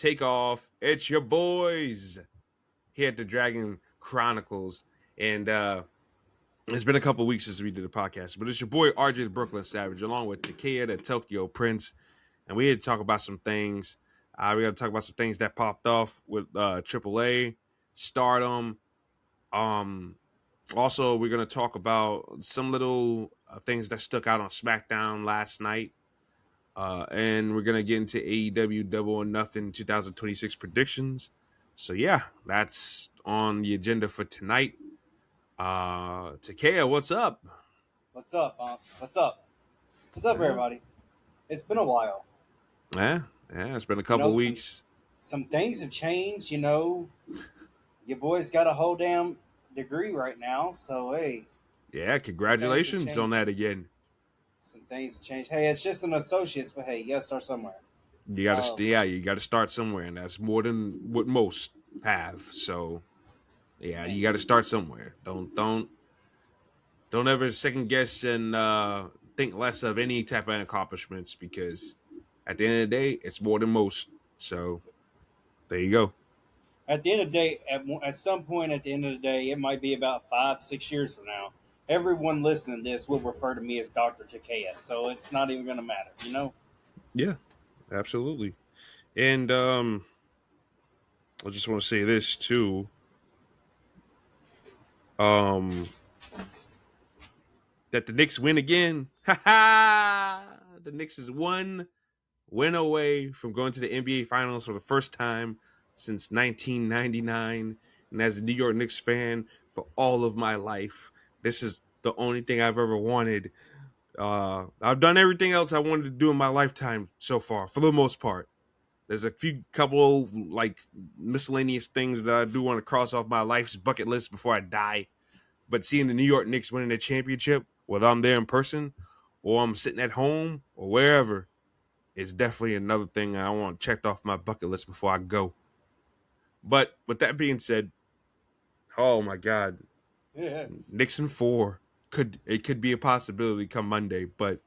take off. It's your boys here at the DRGN Chronicles. And it's been a couple weeks since we did a podcast, but it's your boy RJ the Brooklyn Savage, along with Takea the Tokyo Prince. And we had to talk about some things. We got to talk about some things that popped off with AAA, Stardom. Also, we're going to talk about some little things that stuck out on SmackDown last night. And we're going to get into AEW Double or Nothing 2026 predictions. So, yeah, that's on the agenda for tonight. Takea, what's up? What's up, What's up? What's up, everybody? It's been a while. Yeah, it's been a couple weeks. Some things have changed, Your boy's got a whole damn degree right now, so hey. Yeah, congratulations on that again. Some things have changed. Hey, it's just an associate's, but hey, you gotta start somewhere. You gotta you gotta start somewhere, and that's more than what most have. So yeah, you gotta start somewhere. Don't ever second guess and think less of any type of accomplishments, because at the end of the day, it's more than most. So there you go. At the end of the day, at some point at the end of the day, it might be about 5-6 years from now, everyone listening to this will refer to me as Dr. Takea, so it's not even going to matter, Yeah, absolutely. And I just want to say this too. That the Knicks win again. The Knicks is one win away from going to the NBA Finals for the first time since 1999. And as a New York Knicks fan for all of my life, this is the only thing I've ever wanted. I've done everything else I wanted to do in my lifetime so far, for the most part. There's a couple like miscellaneous things that I do want to cross off my life's bucket list before I die. But seeing the New York Knicks winning the championship, whether I'm there in person or I'm sitting at home or wherever, is definitely another thing I want checked off my bucket list before I go. But with that being said, oh my God, Knicks in 4 could be a possibility come Monday, but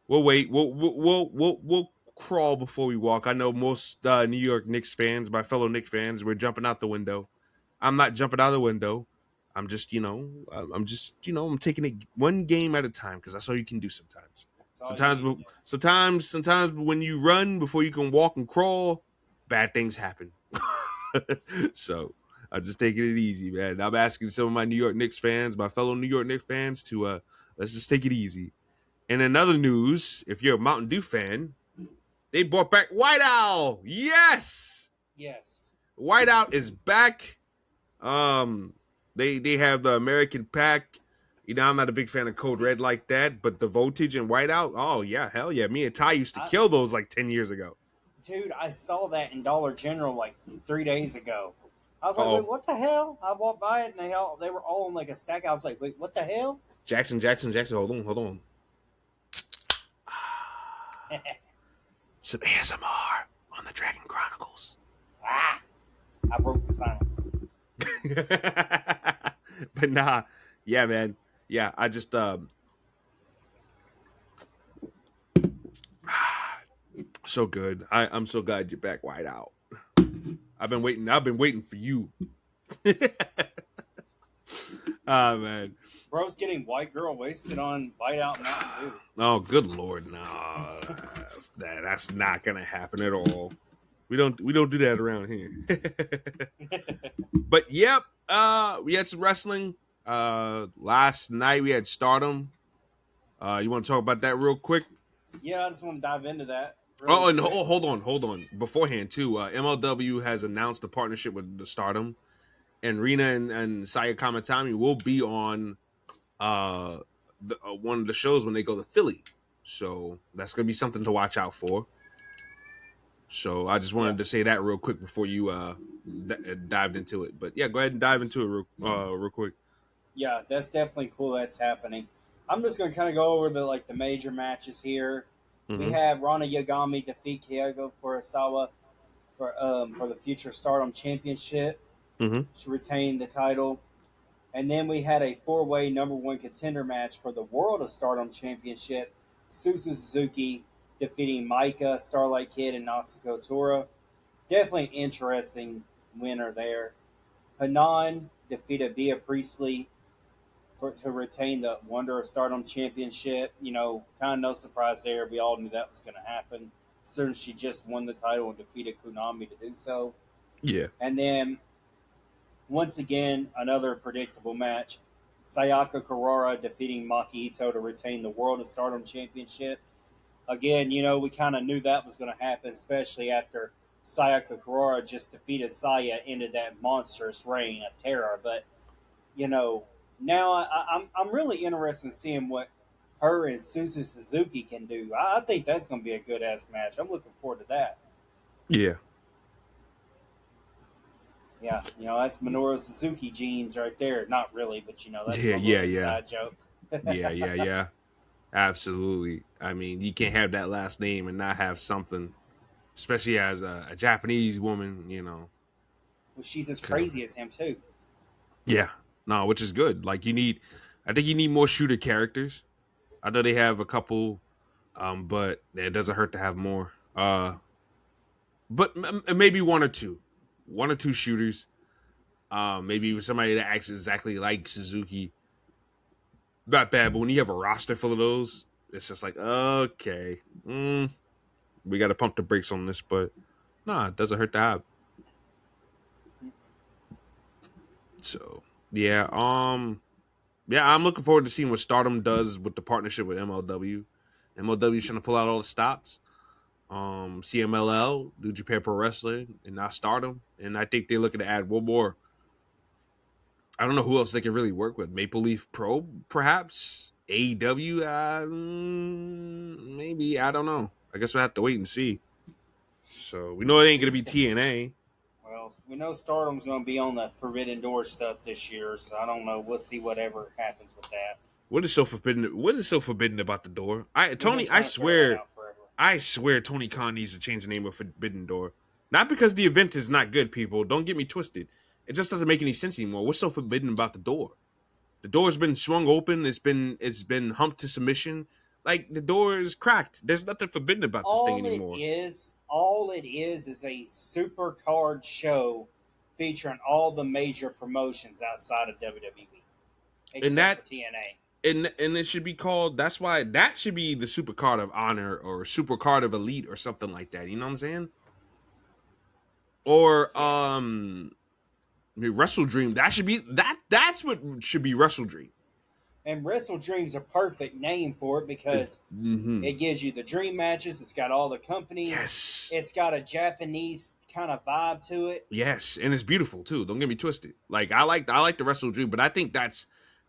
we'll wait. We'll crawl before we walk. I know most New York Knicks fans, my fellow Knicks fans, we're jumping out the window. I'm not jumping out the window. I'm just, I'm taking it one game at a time, because that's all you can do sometimes. Sometimes when you run before you can walk and crawl, bad things happen. So I'm just taking it easy, man. I'm asking some of my New York Knicks fans, my fellow New York Knicks fans, to let's just take it easy. And in other news, if you're a Mountain Dew fan, they brought back White Owl. Yes. White Owl is back. They have the American pack. I'm not a big fan of Code Red like that, but the Voltage and White Owl, oh yeah, hell yeah. Me and Ty used to kill those like 10 years ago. Dude, I saw that in Dollar General like 3 days ago. I was like, wait, what the hell? I walked by it and they were all in like a stack. I was like, wait, what the hell? Jackson. Hold on. Some ASMR on the DRGN Chronicles. I broke the silence. But nah, yeah, man. Yeah, I just so good. I'm so glad you're back, White Owl. I've been waiting for you. Ah, man. Bro's getting white girl wasted on White Out Mountain Dew. Oh, good Lord, no. That's not gonna happen at all. We don't do that around here. But yep, we had some wrestling. Last night we had Stardom. You want to talk about that real quick? Yeah, I just want to dive into that. And hold on. Beforehand too, MLW has announced a partnership with the Stardom, and Rina and Saya Kamatani will be on one of the shows when they go to Philly. So that's gonna be something to watch out for. So I just wanted to say that real quick before you dived into it. But yeah, go ahead and dive into it real quick. Yeah, that's definitely cool that's happening. I'm just going to kind of go over the major matches here. Mm-hmm. We have Rana Yagami defeat Keigo Furusawa for the future Stardom Championship to retain the title. And then we had a 4-way number 1 contender match for the World of Stardom Championship. Suzu Suzuki defeating Maika, Starlight Kid, and Natsuko Tora. definitely interesting winner there. Hanan defeated Bea Priestley to retain the Wonder of Stardom Championship. Kind of no surprise there. We all knew that was going to happen. Certain she just won the title and defeated Konami to do so. Yeah. And then once again, another predictable match. Sayaka Kurara defeating Maki Ito to retain the World of Stardom Championship. Again, we kind of knew that was going to happen, especially after Sayaka Kurara just defeated Saya into that monstrous reign of terror. But now I'm really interested in seeing what her and Suzu Suzuki can do. I think that's going to be a good ass match. I'm looking forward to that. Yeah. Yeah, that's Minoru Suzuki genes right there. Not really, but that's Yeah, my yeah, little yeah. inside joke. Yeah. Absolutely. I mean, you can't have that last name and not have something, especially as a Japanese woman. Well, she's as Kinda- crazy as him too. Yeah. No, which is good. Like I think you need more shooter characters. I know they have a couple, but it doesn't hurt to have more. But maybe one or two shooters. Maybe somebody that acts exactly like Suzuki. Not bad, but when you have a roster full of those, it's just like, okay, we got to pump the brakes on this. But nah, it doesn't hurt to have. So yeah, yeah, I'm looking forward to seeing what Stardom does with the partnership with MLW. MLW's trying to pull out all the stops. CMLL, New Japan Pro Wrestling, and now Stardom, and I think they're looking to add one more. I don't know who else they can really work with. Maple Leaf Pro, perhaps. AEW, maybe. I don't know. I guess we'll have to wait and see. So we know it ain't gonna be TNA. Well, we know Stardom's going to be on the Forbidden Door stuff this year, so I don't know. We'll see whatever happens with that. What is so forbidden? What is so forbidden about the door? Tony, I swear, Tony Khan needs to change the name of Forbidden Door. Not because the event is not good, people. Don't get me twisted. It just doesn't make any sense anymore. What's so forbidden about the door? The door's been swung open. It's been humped to submission. Like the door is cracked. There's nothing forbidden about this thing anymore. All it is a super card show featuring all the major promotions outside of WWE, except for TNA. And it should be called. That's why that should be the Super Card of Honor or Super Card of Elite or something like that. You know what I'm saying? Or Wrestle Dream. That should be that. That's what should be Wrestle Dream. And Wrestle Dream's a perfect name for it because it gives you the dream matches. It's got all the companies. Yes. It's got a Japanese kind of vibe to it. Yes, and it's beautiful too. Don't get me twisted. Like I like the Wrestle Dream, but I think that's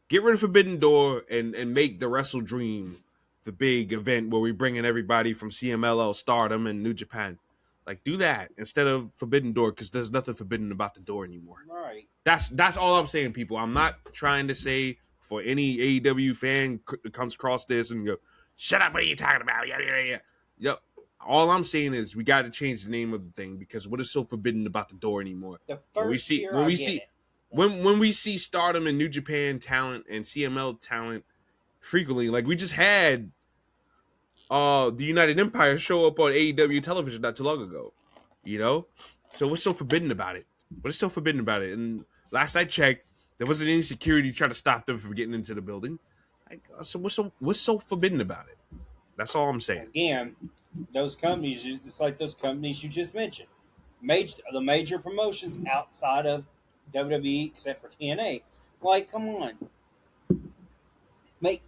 get rid of Forbidden Door and make the Wrestle Dream the big event where we bring in everybody from CMLL, Stardom, and New Japan. Like do that instead of Forbidden Door because there's nothing forbidden about the door anymore. Right. That's all I'm saying, people. I'm not trying to say for any AEW fan comes across this and go, "Shut up! What are you talking about?" Yeah. Yep. All I'm saying is we got to change the name of the thing because what is so forbidden about the door anymore? When we see Stardom and New Japan talent and CML talent frequently, like we just had the United Empire show up on AEW television not too long ago. So what's so forbidden about it? What is so forbidden about it? And last I checked, there wasn't any security trying to stop them from getting into the building. So what's so forbidden about it? That's all I'm saying. Again, those companies, it's like those companies you just mentioned, the major promotions outside of WWE except for TNA. Like, come on,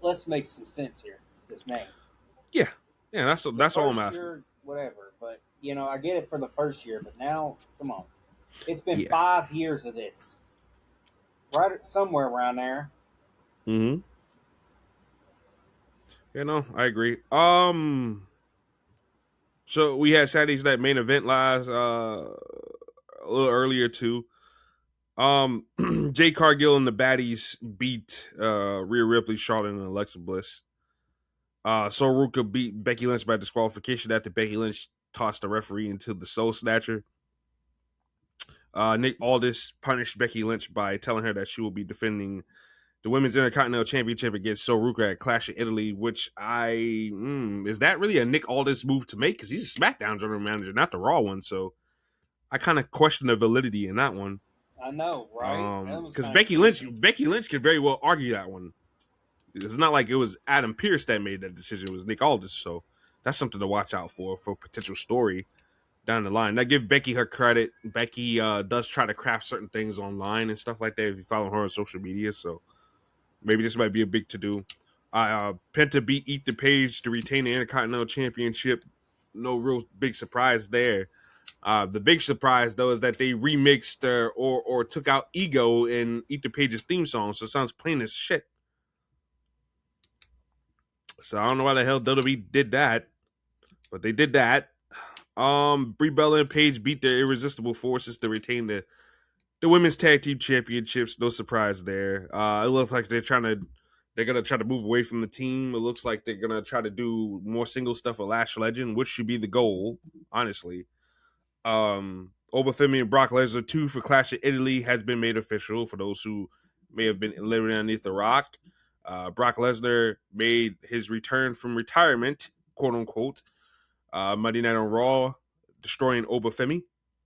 let's make some sense here with this name. Yeah, that's all I'm asking. Year, whatever, but I get it for the first year, but now, come on, it's been 5 years of this, right somewhere around there. Mm-hmm. I agree. So we had Saturday's Night Main Event last a little earlier too. Jay Cargill and the Baddies beat Rhea Ripley, Charlotte, and Alexa Bliss. Sol Ruka beat Becky Lynch by disqualification after Becky Lynch tossed the referee into the Soul Snatcher. Nick Aldis punished Becky Lynch by telling her that she will be defending the Women's Intercontinental Championship against Sol Ruka at Clash of Italy, which is that really a Nick Aldis move to make? Because he's a SmackDown general manager, not the Raw one. So I kind of question the validity in that one. I know, right? That was Because kind of crazy. Becky Lynch could very well argue that one. It's not like it was Adam Pearce that made that decision; it was Nick Aldis. So that's something to watch out for potential story down the line. Now, give Becky her credit. Becky does try to craft certain things online and stuff like that. If you follow her on social media, so maybe this might be a big to do. Penta beat Ethan Page to retain the Intercontinental Championship. No real big surprise there. The big surprise though is that they remixed or took out Ego in Ethan Page's theme song, so it sounds plain as shit. So I don't know why the hell WWE did that, but they did that. Brie Bella and Paige beat their irresistible forces to retain the women's tag team championships. No surprise there. It looks like they're gonna try to move away from the team. It looks like they're gonna try to do more single stuff with Lash Legend, which should be the goal, honestly. Obafemi and Brock Lesnar 2 for Clash of Italy has been made official for those who may have been living underneath the rock. Brock Lesnar made his return from retirement, quote unquote, Monday Night on Raw, destroying Obafemi.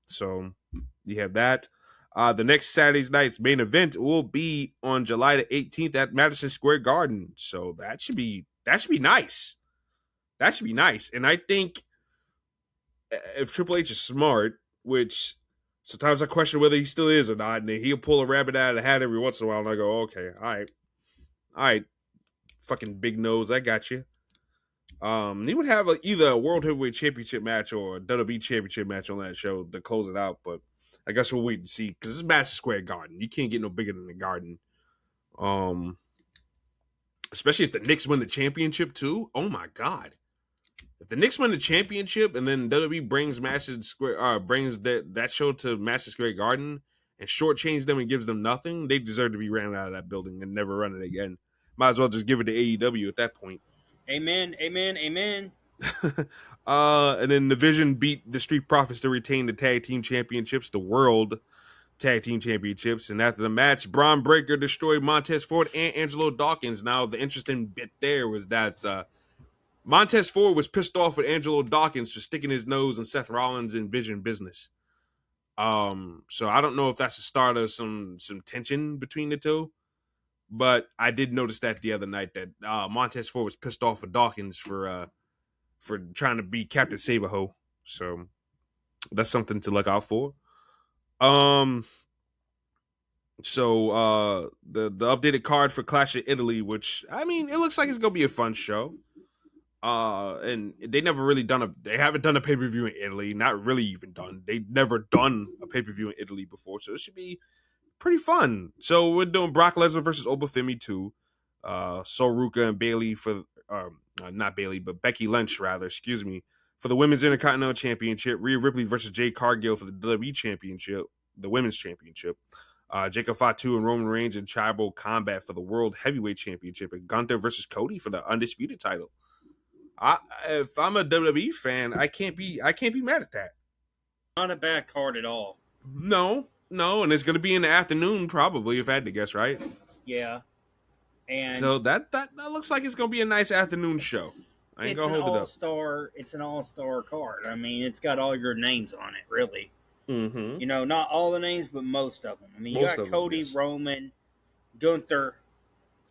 So you have that. The next Saturday's night's main event will be on July the 18th at Madison Square Garden. So that should be nice. That should be nice. And I think if Triple H is smart, which sometimes I question whether he still is or not, and he'll pull a rabbit out of the hat every once in a while, and I go, okay, all right, fucking big nose, I got you. He would have either a World Heavyweight Championship match or a WWE Championship match on that show to close it out, but I guess we'll wait and see, because it's Madison Square Garden. You can't get no bigger than the Garden. Especially if the Knicks win the championship, too. Oh, my God. If the Knicks win the championship and then WWE brings Madison Square brings that show to Madison Square Garden and shortchanges them and gives them nothing, they deserve to be ran out of that building and never run it again. Might as well just give it to AEW at that point. Amen, amen, amen. And then the Vision beat the Street Profits to retain the tag team championships, the World Tag Team Championships. And after the match, Braun Breaker destroyed Montez Ford and Angelo Dawkins. Now, the interesting bit there was that Montez Ford was pissed off with Angelo Dawkins for sticking his nose in Seth Rollins and Vision business. So I don't know if that's the start of some tension between the two, but I did notice that the other night that Montez Ford was pissed off with Dawkins for trying to be Captain Save-A-Ho. So that's something to look out for. So the updated card for Clash of Italy, which I mean, it looks like it's gonna be a fun show. And they haven't done a pay-per-view in Italy, not really even done. They've never done a pay-per-view in Italy before, so it should be pretty fun. So we're doing Brock Lesnar versus Obafemi 2. Soruka and Bailey for not Bailey, but Becky Lynch rather, excuse me, for the Women's Intercontinental Championship. Rhea Ripley versus Jade Cargill for the WWE Championship, the Women's Championship. Jacob Fatu and Roman Reigns in Tribal Combat for the World Heavyweight Championship, and Gunther versus Cody for the Undisputed title. If I'm a WWE fan, I can't be mad at that. Not a bad card at all. No, and it's going to be in the afternoon probably, if I had to guess, right? Yeah. And so that looks like it's going to be a nice afternoon show. I ain't going to hold it up. It's an all-star card. I mean, it's got all your names on it, really. Mm-hmm. You know, not all the names, but most of them. I mean, you got Cody, yes. Roman, Gunther,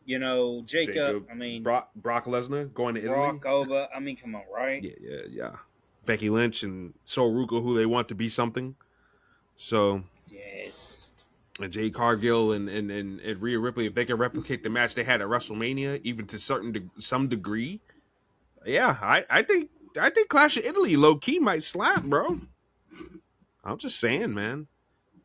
you know, Jacob. I mean, Brock Lesnar going to Italy. Brock Ova. I mean, come on, right? Yeah. Becky Lynch and Soruka, who they want to be something. So yes. And Jade Cargill and Rhea Ripley, if they can replicate the match they had at WrestleMania, even to some degree, yeah, I think Clash of Italy low key might slap, bro. I'm just saying, man.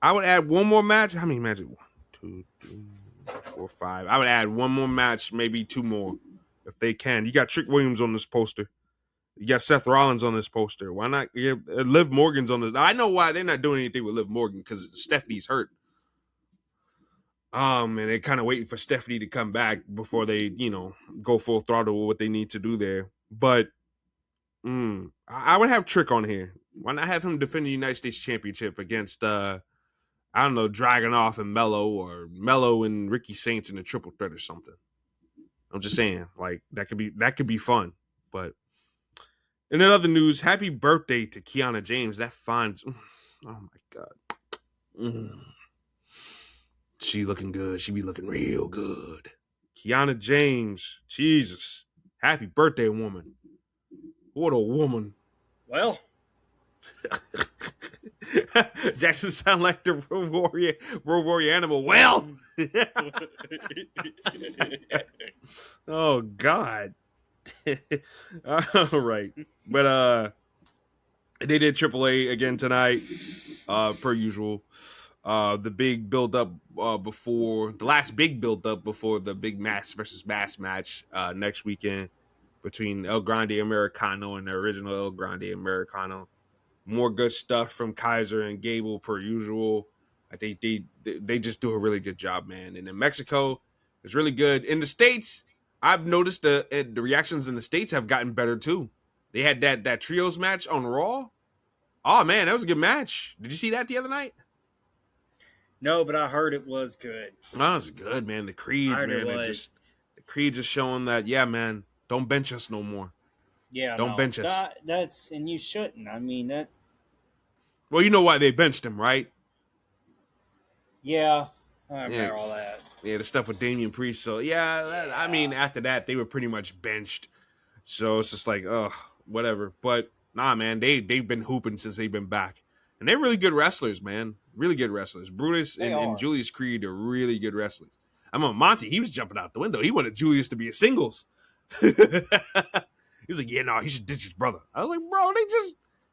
I would add one more match. How many matches? 1, 2, 3, 4, 5. I would add one more match, maybe 2 more, if they can. You got Trick Williams on this poster. You got Seth Rollins on this poster. Why not? Liv Morgan's on this. I know why they're not doing anything with Liv Morgan, because Stephanie's hurt. And they're kind of waiting for Stephanie to come back before they, go full throttle with what they need to do there. But I would have Trick on here. Why not have him defend the United States Championship against, I don't know, Dragunov and Mello, or Mello and Ricky Saints in a triple threat or something. I'm just saying, like, that could be fun. But in other news, happy birthday to Kiana James. That fine Oh my god. She looking good. She be looking real good. Kiana James. Jesus. Happy birthday, woman. What a woman. Well, Jackson sound like the Road Warrior animal. Well. Oh God. All right. But they did AAA again tonight, per usual. The big build up before the last big build up before the big mass versus mass match next weekend between El Grande Americano and the original El Grande Americano. More good stuff from Kaiser and Gable per usual. I think they just do a really good job, man. And in Mexico, it's really good. In the States, I've noticed the reactions in the States have gotten better too. They had that trios match on Raw. Oh man, that was a good match. Did you see that the other night? no, but I heard it was good. Oh, that was good, man. The Creeds, man. The Creeds are showing that, yeah, man, don't bench us no more. Yeah, Don't no, bench us. that's and you shouldn't. I mean that. Well, you know why they benched him, right? Yeah, I remember all that. Yeah, the stuff with Damian Priest. So yeah, I mean, after that, they were pretty much benched. So it's just like, whatever. But nah, man, they've been hooping since they've been back, and they're really good wrestlers, man. Really good wrestlers. Brutus and Julius Creed are really good wrestlers. I mean, Monty, he was jumping out the window. He wanted Julius to be a singles. He was like, yeah, no, he should ditch his brother. I was like, bro,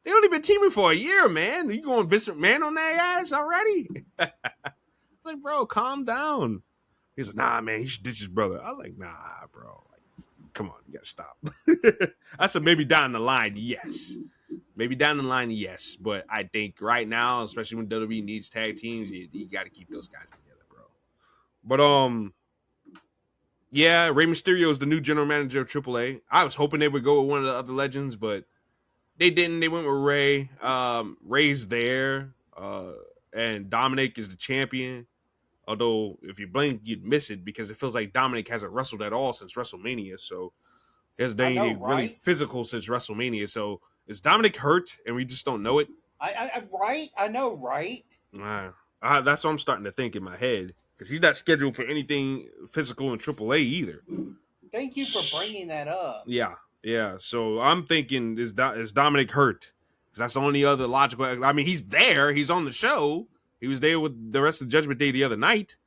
they only been teaming for a year, man. You going Vincent McMahon on that ass already? I was like, bro, calm down. He's like, nah, man, he should ditch his brother. I was like, nah, bro. Like, come on, you gotta stop. I said maybe down the line, yes. Maybe down the line, yes. But I think right now, especially when WWE needs tag teams, you got to keep those guys together, bro. But yeah, Rey Mysterio is the new general manager of AAA. I was hoping they would go with one of the other legends, but they didn't. They went with Rey. Rey's there, and Dominic is the champion. Although, if you blink, you'd miss it because it feels like Dominic hasn't wrestled at all since WrestleMania. So, it's really physical since WrestleMania. So, is Dominic hurt and we just don't know it? Right? I know, right? That's what I'm starting to think in my head because he's not scheduled for anything physical in AAA either. Thank you for bringing that up. Yeah. So, I'm thinking, is Dominic hurt? Because that's the only other logical. I mean, he's there. He's on the show. He was there with the rest of Judgment Day the other night,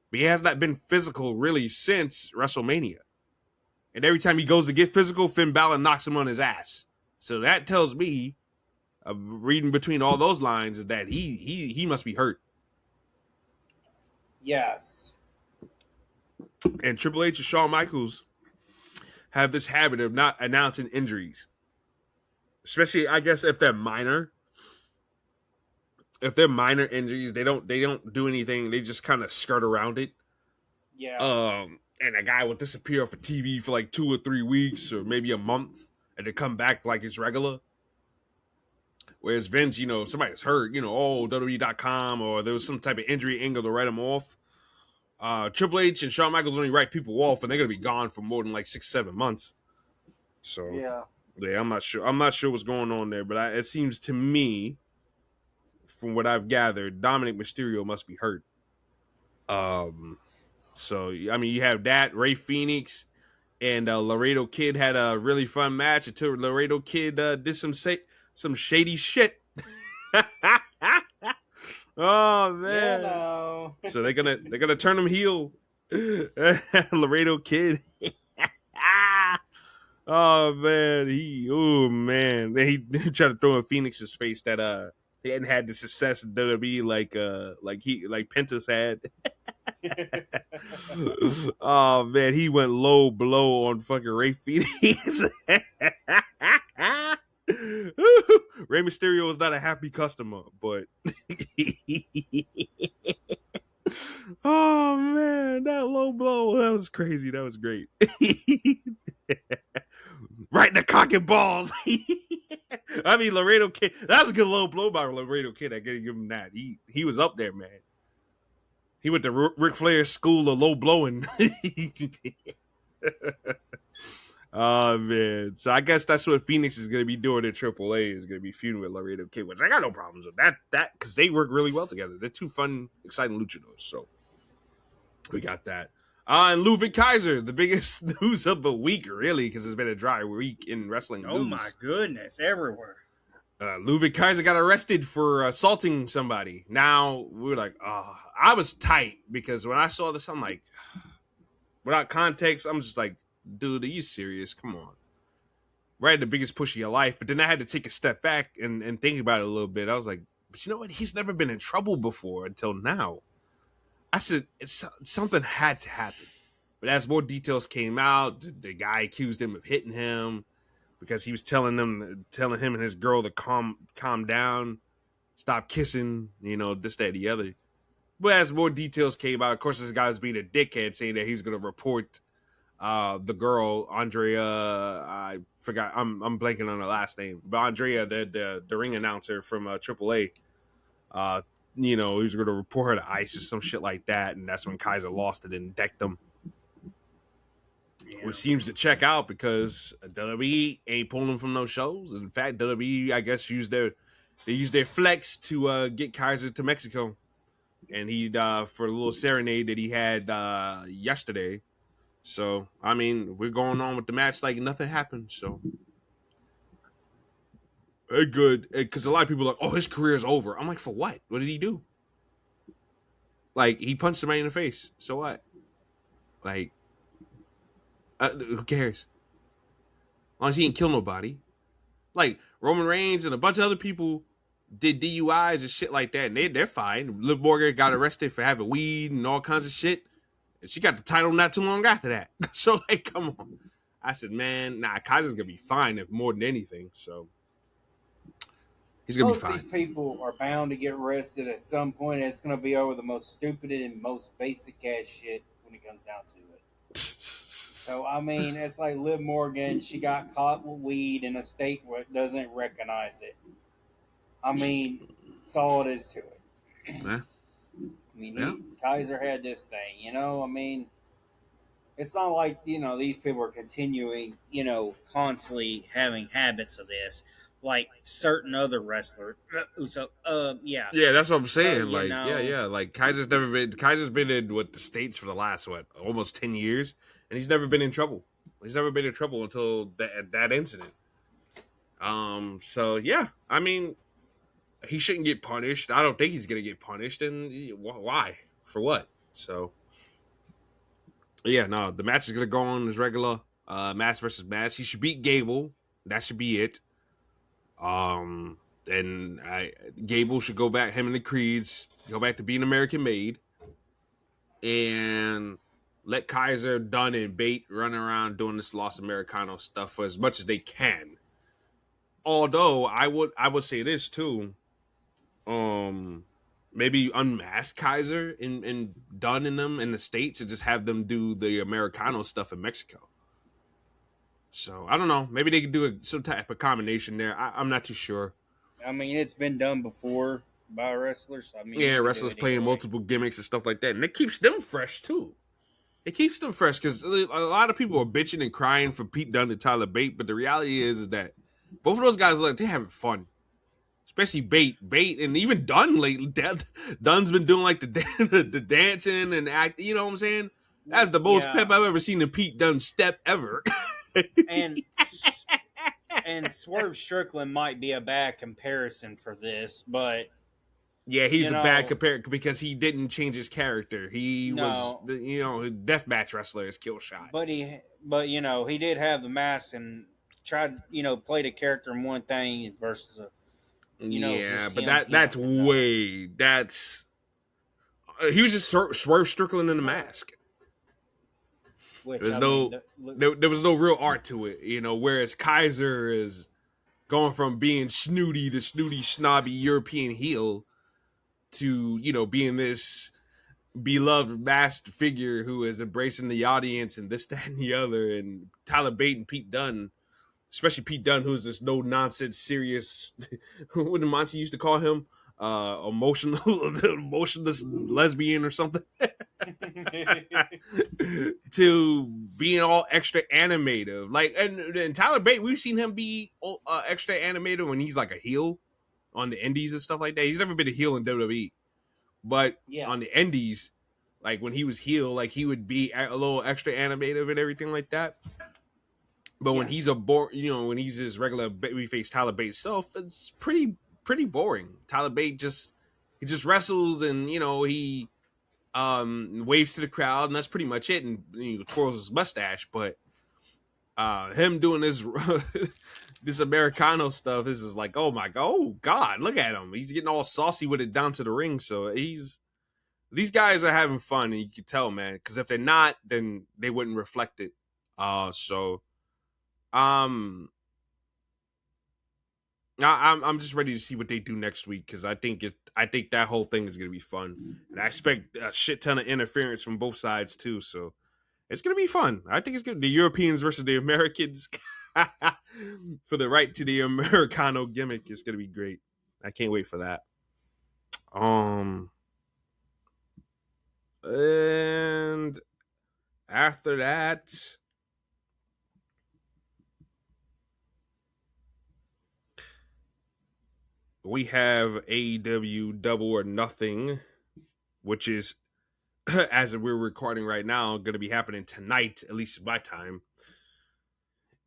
but he has not been physical really since WrestleMania. And every time he goes to get physical, Finn Balor knocks him on his ass. So that tells me, reading between all those lines, is that he must be hurt. Yes. And Triple H and Shawn Michaels have this habit of not announcing injuries, especially I guess if they're minor. If they're minor injuries, they don't do anything. They just kind of skirt around it. Yeah. And a guy will disappear for TV for like 2 or 3 weeks or maybe a month, and they come back like it's regular. Whereas Vince, somebody's hurt, WWE.com, or there was some type of injury angle to write them off. Triple H and Shawn Michaels only write people off, and they're gonna be gone for more than like 6-7 months. So yeah, I'm not sure. I'm not sure what's going on there, but it seems to me, from what I've gathered, Dominic Mysterio must be hurt. So I mean, you have that Ray Phoenix and Laredo Kid had a really fun match until Laredo Kid did some shady shit. Oh man! So they're gonna turn him heel. Laredo Kid. Oh man, he tried to throw in Phoenix's face that he hadn't had the success in WWE like Pentas had. Oh man, he went low blow on fucking Ray Phoenix. Rey Mysterio is not a happy customer, but oh man, that low blow, that was crazy. That was great. Right in the cock and balls. I mean, Laredo Kid, that was a good low blow by Laredo Kid. I gotta give him that. He was up there, man. He went to Ric Flair's school of low blowing. Oh man! So I guess that's what Phoenix is going to be doing in AAA, is going to be feuding with Laredo Kid, which I got no problems with that. Because they work really well together. They're two fun, exciting luchadors. So we got that. And Ludwig Kaiser, the biggest news of the week, really, because it's been a dry week in wrestling news. Oh my goodness, everywhere. Ludwig Kaiser got arrested for assaulting somebody. Now we were like, oh, I was tight because when I saw this, I'm like, without context, I'm just like, dude, are you serious? Come on. Right, the biggest push of your life. But then I had to take a step back and think about it a little bit. I was like, but you know what? He's never been in trouble before until now. I said, something had to happen. But as more details came out, the guy accused him of hitting him because he was telling him and his girl to calm down, stop kissing, this, that, the other. But as more details came out, of course, this guy was being a dickhead, saying that he was going to report the girl, Andrea. I forgot. I'm blanking on her last name, but Andrea, the ring announcer from AAA. He was going to report her to ICE or some shit like that, and that's when Kaiser lost it and decked him. Yeah. Which seems to check out because WWE ain't pulling him from no shows. In fact, WWE, I guess, used their flex to get Kaiser to Mexico, and he for a little serenade that he had yesterday. So I mean, we're going on with the match like nothing happened. So good, because a lot of people are like, oh, his career is over. I'm like, for what? What did he do? Like, he punched somebody in the face. So what? Like, who cares? As long as he didn't kill nobody. Like, Roman Reigns and a bunch of other people did DUIs and shit like that, and they're fine. Liv Morgan got arrested for having weed and all kinds of shit, and she got the title not too long after that. So, like, come on. I said, man, Kaiser's going to be fine if more than anything, so he's going to be fine. Most of these people are bound to get arrested at some point, and it's going to be over the most stupid and most basic-ass shit when it comes down to it. So, I mean, it's like Liv Morgan, she got caught with weed in a state where it doesn't recognize it. I mean, that's all it is to it. Yeah. I mean, Kaiser had this thing, I mean, it's not like, these people are continuing, constantly having habits of this, like certain other wrestlers. So, yeah. Yeah, that's what I'm saying. So, like Kaiser's been in the States for the last, almost 10 years, and he's never been in trouble. He's never been in trouble until that incident. So yeah, I mean, he shouldn't get punished. I don't think he's gonna get punished, and why? For what? So yeah, no, the match is gonna go on as regular, match versus match. He should beat Gable. That should be it. And Gable should go back. Him and the Creeds go back to being American made, and let Kaiser, Dunn, and Bate run around doing this Los Americano stuff for as much as they can. Although I would say this too. Maybe unmask Kaiser and Dunn in them in the States and just have them do the Americano stuff in Mexico. So I don't know. Maybe they could do some type of combination there. I'm not too sure. I mean, it's been done before by wrestlers. I mean, yeah, wrestlers playing multiple gimmicks and stuff like that, and it keeps them fresh too. It keeps them fresh because a lot of people are bitching and crying for Pete Dunne and Tyler Bate, but the reality is that both of those guys look like they're having fun. Especially Bate, and even Dunn lately. Dunn's been doing like the dancing and act. You know what I'm saying? That's the most pep I've ever seen in Pete Dunne step ever. and Swerve Strickland might be a bad comparison for this, but yeah, he's a bad comparison because he didn't change his character. He was, a deathmatch wrestler is Killshot. But he did have the mask and tried, play the character in one thing versus a. But that's he was just Swerve Strickland in the mask. There was no real art to it, whereas Kaiser is going from being snooty to snooty, snobby European heel to, being this beloved masked figure who is embracing the audience and this, that, and the other. And Tyler Bate and Pete Dunne, especially Pete Dunne, who's this no-nonsense, serious, what Monty used to call him, emotionless lesbian or something. to being all extra animative. Like, and Tyler Bate, we've seen him be extra animated when he's like a heel on the indies and stuff like that. He's never been a heel in WWE, but Yeah, on the indies, like when he was heel, like he would be a little extra animative and everything like that. But when he's when he's his regular babyface Tyler Bate self, it's pretty boring. Tyler Bate he just wrestles and he waves to the crowd and that's pretty much it, and twirls his mustache. But him doing this this Americano stuff, this is like, oh my god, look at him. He's getting all saucy with it down to the ring. So these guys are having fun, and you can tell, man, because if they're not, then they wouldn't reflect it. So I'm just ready to see what they do next week, because I think that whole thing is gonna be fun, and I expect a shit ton of interference from both sides too. So it's gonna be fun. I think it's good. The Europeans versus the Americans for the right to the Americano gimmick is gonna be great. I can't wait for that. And after that, we have AEW Double or Nothing, which is, as we're recording right now, going to be happening tonight, at least my time.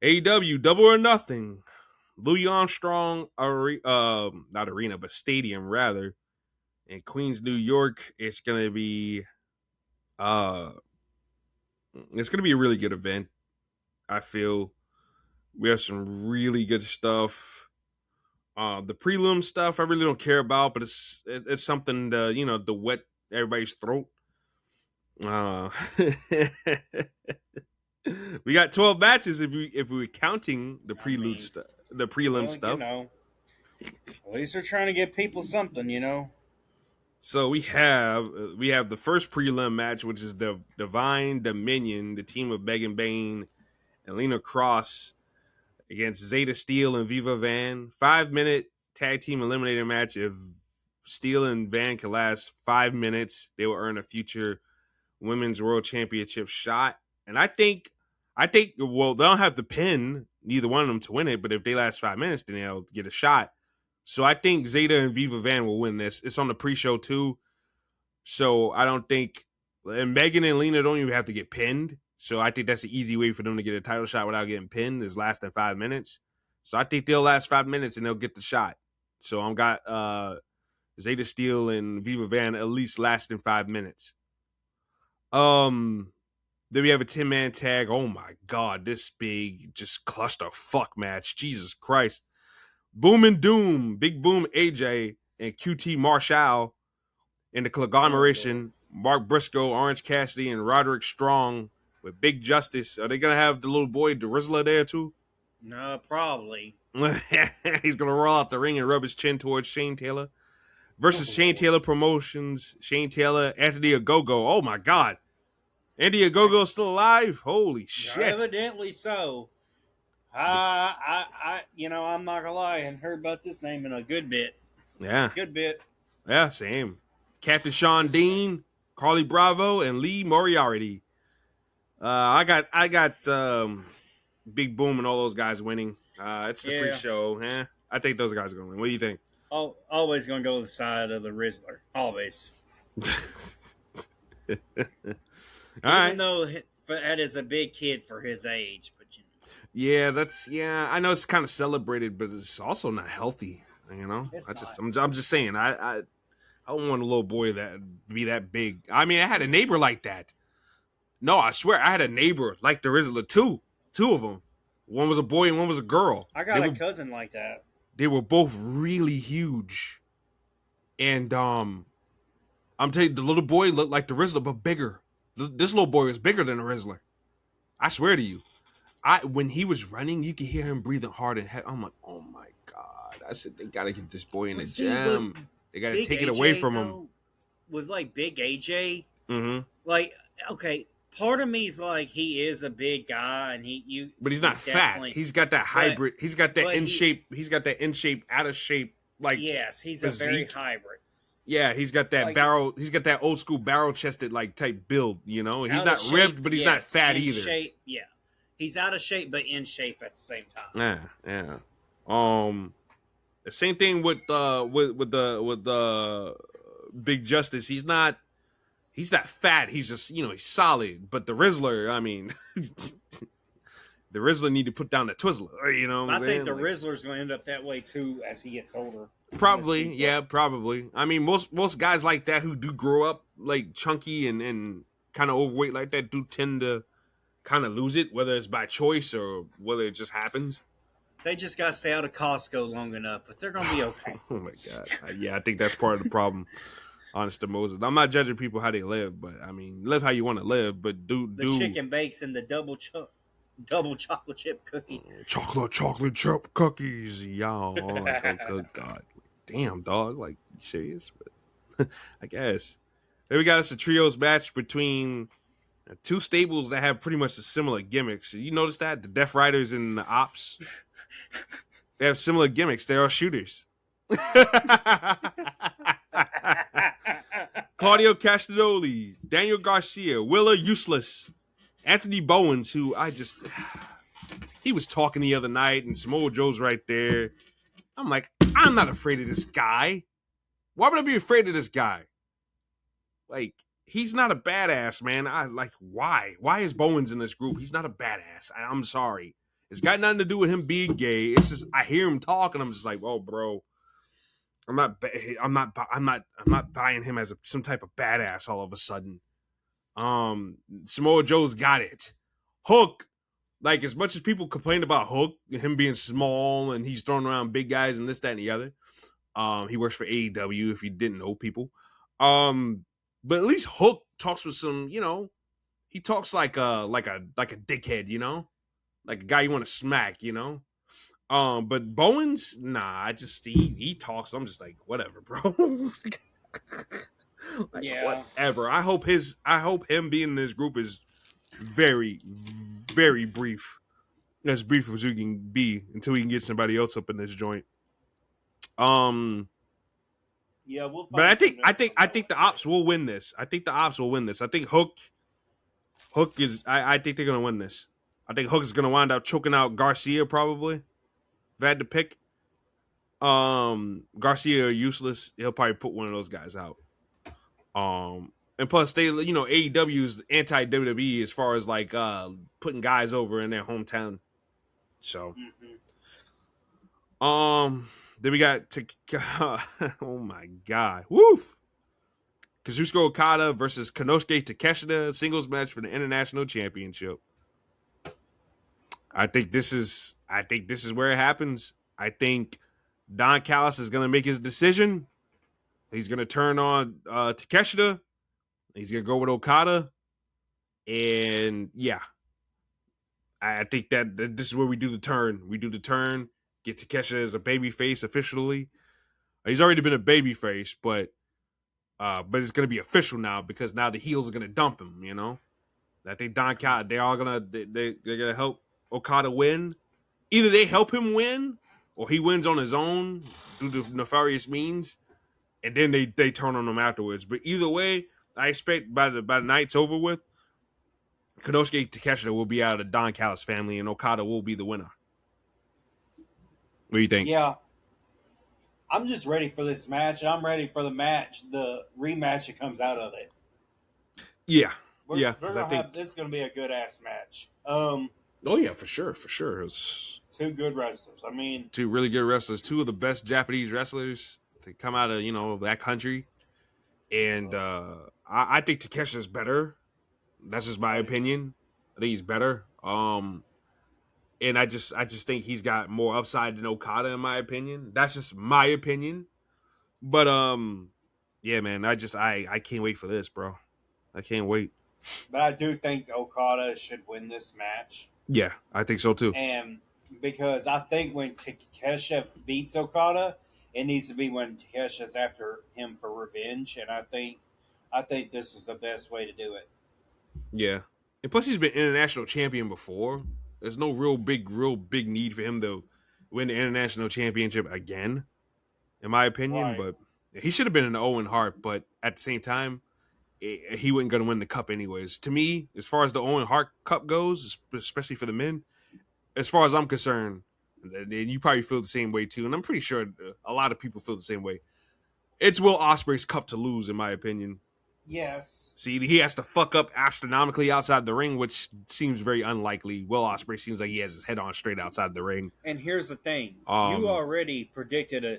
AEW Double or Nothing, Louis Armstrong, not arena, but stadium rather, in Queens, New York. It's going to be, it's going to be a really good event. I feel we have some really good stuff. The prelim stuff I really don't care about, but it's something to wet everybody's throat. We got 12 matches if we were counting the prelude stuff, the prelim stuff. At least they're trying to give people something. So we have the first prelim match, which is the Divine Dominion, the team of Megan Bayne and Lena Cross, against Zeta Steel and Viva Van. 5-minute tag team eliminator match. If Steel and Van can last 5 minutes, they will earn a future Women's World Championship shot. And I think, well, they don't have to pin neither one of them to win it, but if they last 5 minutes, then they'll get a shot. So I think Zeta and Viva Van will win this. It's on the pre-show too. So I don't think, and Megan and Lena don't even have to get pinned. So I think that's an easy way for them to get a title shot without getting pinned, is less than 5 minutes. So I think they'll last 5 minutes and they'll get the shot. So I've got Zeta Steel and Viva Van at least lasting 5 minutes. Then we have a 10-man tag. Oh my god, this big just clusterfuck match. Jesus Christ. Boom and Doom, Big Boom AJ and QT Marshall in the conglomeration. Mark Briscoe, Orange Cassidy, and Roderick Strong with Big Justice. Are they gonna have the little boy Rizzler there too? No, probably. He's gonna roll out the ring and rub his chin towards Shane Taylor versus Shane Taylor Promotions. Shane Taylor, Anthony Ogogo. Oh my god, Andy Ogogo's still alive? Holy shit! Evidently so. I'm not gonna lie, I hadn't heard about this name in a good bit. Yeah, good bit. Yeah, same. Captain Sean Dean, Carly Bravo, and Lee Moriarty. I got Big Boom and all those guys winning. It's the pre-show. I think those guys are going to win. What do you think? Always going to go to the side of the Rizzler. Always. Even though that is a big kid for his age. But Yeah, I know it's kind of celebrated, but it's also not healthy. I'm just saying. I don't want a little boy that be that big. I mean, I had a neighbor like that. No, I swear, I had a neighbor like the Rizzler. Two of them. One was a boy and one was a girl. I got a cousin like that. They were both really huge, and I'm telling you, the little boy looked like the Rizzler, but bigger. This little boy was bigger than the Rizzler. I swear to you. When he was running, you could hear him breathing hard and heavy. I'm like, oh my god! I said they gotta get this boy in the gym. They gotta take it away from him. With like big AJ, mm-hmm. Okay, part of me is like he is a big guy, and but he's not fat. He's got that hybrid. He's got that in shape. He's got that in shape, out of shape. Yes, he's physique. A very hybrid. Yeah, he's got that Like barrel. He's got that old school barrel chested like type build. You know, he's out of not shape, ripped, but he's not yes. fat In either. shape, yeah. He's out of shape, but in shape at the same time. Yeah, yeah. The same thing with Big Justice. He's not fat. He's just he's solid. But the Rizzler, I mean, the Rizzler need to put down the Twizzler. You know what I'm I saying? think the Rizzler's going to end up that way too as he gets older. Probably, yeah, probably. I mean, most guys like that who do grow up like chunky and kind of overweight like that do tend to kind of lose it, whether it's by choice or whether it just happens. They just got to stay out of Costco long enough, but they're going to be okay. Oh my god, yeah, I think that's part of the problem. Honest to Moses, I'm not judging people how they live, but I mean, live how you want to live, but do chicken bakes and the double chocolate chip cookie. Chocolate chip cookies, y'all. Like, oh good god, damn dog, like you serious? But I guess. Then we got us a trios match between two stables that have pretty much a similar gimmicks. You notice that the Death Riders and the Ops, they have similar gimmicks. They are shooters. Claudio Castagnoli, Daniel Garcia, Willa Useless, Anthony Bowens, who he was talking the other night, and Samoa Joe's right there. I'm like, I'm not afraid of this guy. Why would I be afraid of this guy? Like, he's not a badass, man. Why? Why is Bowens in this group? He's not a badass. I'm sorry. It's got nothing to do with him being gay. It's just I hear him talk, and I'm just like, oh, bro. I'm not buying him as some type of badass all of a sudden. Samoa Joe's got it. Hook, like as much as people complain about Hook, him being small and he's throwing around big guys and this, that, and the other. He works for AEW if you didn't know people. But at least Hook talks with some, he talks like a dickhead, like a guy you want to smack, But Bowens, nah, he talks. I'm just like, whatever, bro. Like, yeah, whatever. I hope him being in this group is very, very brief. As brief as he can be until we can get somebody else up in this joint. Yeah, we'll. But I think the Ops will win this. I think Hook is. I think they're gonna win this. I think Hook is gonna wind up choking out Garcia probably. If I had to pick, Garcia or Useless, he'll probably put one of those guys out. And plus they, AEW's anti WWE as far as like putting guys over in their hometown. So, then we got oh my god, woof! Kazuchika Okada versus Konosuke Takeshita, singles match for the International Championship. I think this is where it happens. I think Don Callis is gonna make his decision. He's gonna turn on Takeshita. He's gonna go with Okada, and yeah, I think that this is where we do the turn. We do the turn. Get Takeshita as a babyface officially. He's already been a babyface, but it's gonna be official now because now the heels are gonna dump him. I think Don Callis, they're gonna help Okada win. Either they help him win, or he wins on his own through the nefarious means, and then they turn on him afterwards. But either way, I expect by the night's over with, Konosuke Takeshita will be out of the Don Callis family, and Okada will be the winner. What do you think? Yeah. I'm just ready for this match. I'm ready for the rematch that comes out of it. Yeah. We're gonna have this is gonna be a good ass match. Oh yeah, for sure. It's two good wrestlers. I mean, two really good wrestlers, two of the best Japanese wrestlers to come out of that country. And I think Takeshita's better. That's just my opinion. I think he's better. And I just think he's got more upside than Okada, in my opinion. That's just my opinion. But yeah, man, I can't wait for this, bro. I can't wait. But I do think Okada should win this match. Yeah, I think so too. And because I think when Takeshita beats Okada, it needs to be when Takeshia's after him for revenge. And I think this is the best way to do it. Yeah. And plus he's been international champion before. There's no real big need for him to win the international championship again, in my opinion. Right. But He should have been an Owen Hart, but at the same time, he wasn't going to win the cup anyways. To me, as far as the Owen Hart Cup goes, especially for the men, as far as I'm concerned, and you probably feel the same way too, and I'm pretty sure a lot of people feel the same way. It's Will Ospreay's cup to lose, in my opinion. Yes. See, he has to fuck up astronomically outside the ring, which seems very unlikely. Will Ospreay seems like he has his head on straight outside the ring. And here's the thing: you already predicted a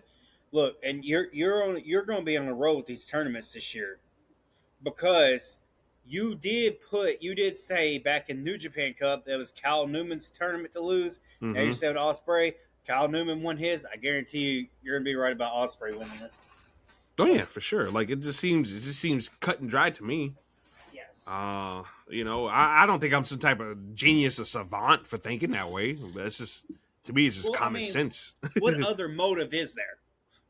look, and you're going to be on the road with these tournaments this year because you did say back in New Japan Cup that was Kyle Newman's tournament to lose. Mm-hmm. Now you said Ospreay. Kyle Newman won his. I guarantee you're going to be right about Ospreay winning this. Oh yeah, for sure. Like it just seems cut and dry to me. Yes. I don't think I'm some type of genius or savant for thinking that way. But it's just to me, it's just common sense. What other motive is there?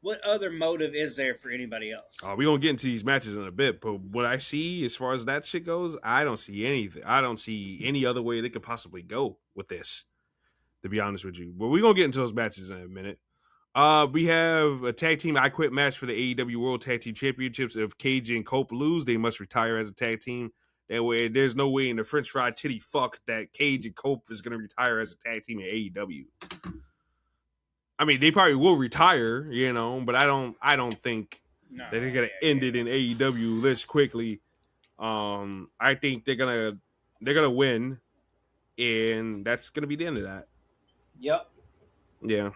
What other motive is there for anybody else? We're gonna get into these matches in a bit, but what I see as far as that shit goes, I don't see anything. I don't see any other way they could possibly go with this. To be honest with you, but we're gonna get into those matches in a minute. We have a tag team I Quit match for the AEW World Tag Team Championships. If Cage and Cope lose, they must retire as a tag team. That way, there's no way in the French fried titty fuck that Cage and Cope is going to retire as a tag team in AEW. I mean, they probably will retire, but I don't think that they're going to end it in AEW this quickly. I think they're gonna win, and that's going to be the end of that. Yep. Yeah.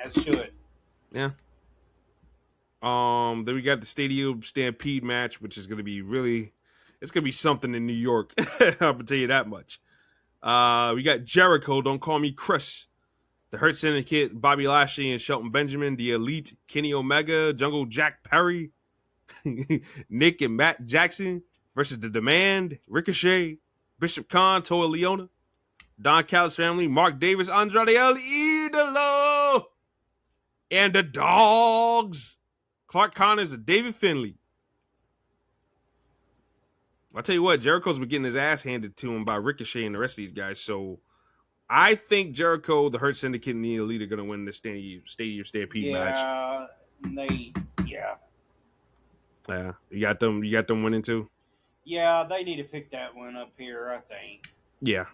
As should. Yeah. Then we got the Stadium Stampede match, which is going to be it's going to be something in New York. I'm going to tell you that much. We got Jericho, Don't Call Me Chris, the Hurt Syndicate, Bobby Lashley and Shelton Benjamin, the Elite, Kenny Omega, Jungle Jack Perry, Nick and Matt Jackson versus The Demand, Ricochet, Bishop Khan, Toa Leona, Don Callis family, Mark Davis, Andrade El Idolo, and the Dogs, Clark Connors and David Finlay. I'll tell you what, Jericho's been getting his ass handed to him by Ricochet and the rest of these guys. So I think Jericho, the Hurt Syndicate, and the Elite are going to win the Stadium Stampede match. Yeah. You got them winning too? Yeah, they need to pick that one up here, I think. Yeah.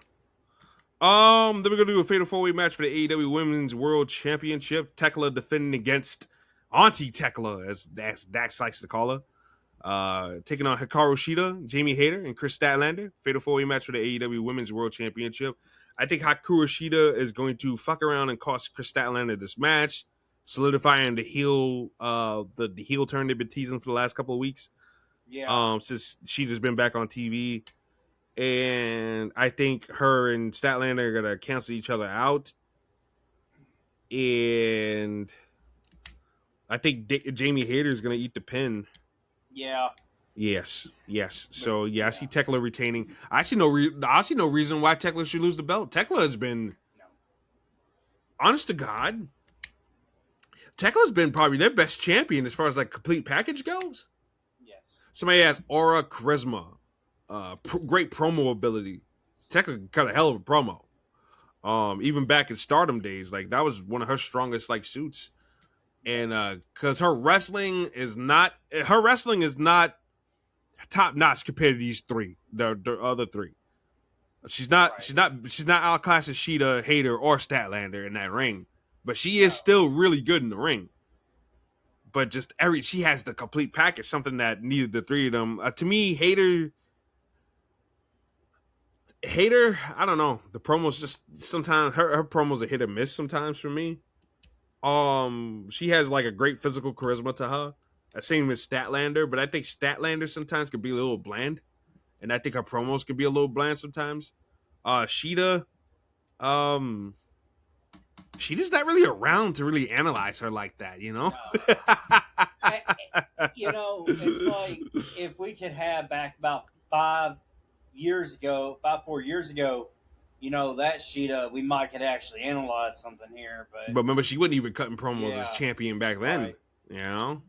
Then we're going to do a Fatal 4-Way match for the AEW Women's World Championship. Tekla defending against Auntie Tekla, as Dax likes to call her. Taking on Hikaru Shida, Jamie Hayter, and Chris Statlander. Fatal 4-Way match for the AEW Women's World Championship. I think Hikaru Shida is going to fuck around and cost Chris Statlander this match, solidifying the heel turn they've been teasing for the last couple of weeks. Yeah. Since Shida's been back on TV. And I think her and Statlander are going to cancel each other out. And I think Jamie Hayter is going to eat the pin. Yeah. Yes. So, I see Tekla retaining. I see no reason why Tekla should lose the belt. Tekla has been, honest to God, Tekla's been probably their best champion as far as like complete package goes. Yes. Somebody has aura, charisma, great promo ability. Tekla cut a hell of a promo. Even back in Stardom days, like that was one of her strongest like suits. And because her wrestling is not top notch compared to these three, the other three. She's not outclassing Shida, Hayter, or Statlander in that ring, but she is still really good in the ring. But just she has the complete package, something that needed the three of them. To me, Hayter, I don't know. The promos just sometimes her promos are hit or miss sometimes for me. She has like a great physical charisma to her. Same with Statlander, but I think Statlander sometimes could be a little bland, and I think her promos can be a little bland sometimes. Shida, Shida's not really around to really analyze her like that, No. It's like if we could have back about 4 years ago, that Shida, we might could actually analyze something here. But remember, she wasn't even cutting promos as champion back then, right.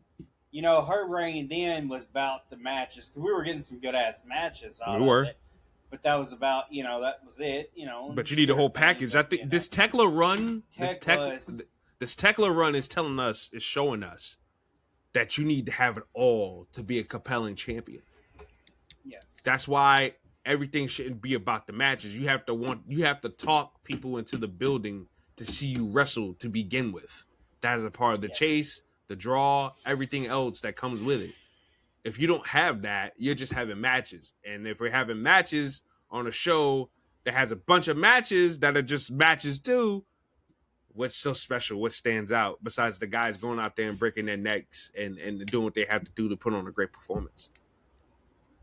Her reign then was about the matches, because we were getting some good-ass matches out of it. But that was about, that was it, But you need a whole package. I think this Tekla run, is showing us that you need to have it all to be a compelling champion. Yes. That's why everything shouldn't be about the matches. You have to talk people into the building to see you wrestle to begin with. That is a part of the chase, the draw, everything else that comes with it. If you don't have that, you're just having matches. And if we're having matches on a show that has a bunch of matches that are just matches too, what's so special? What stands out besides the guys going out there and breaking their necks and doing what they have to do to put on a great performance?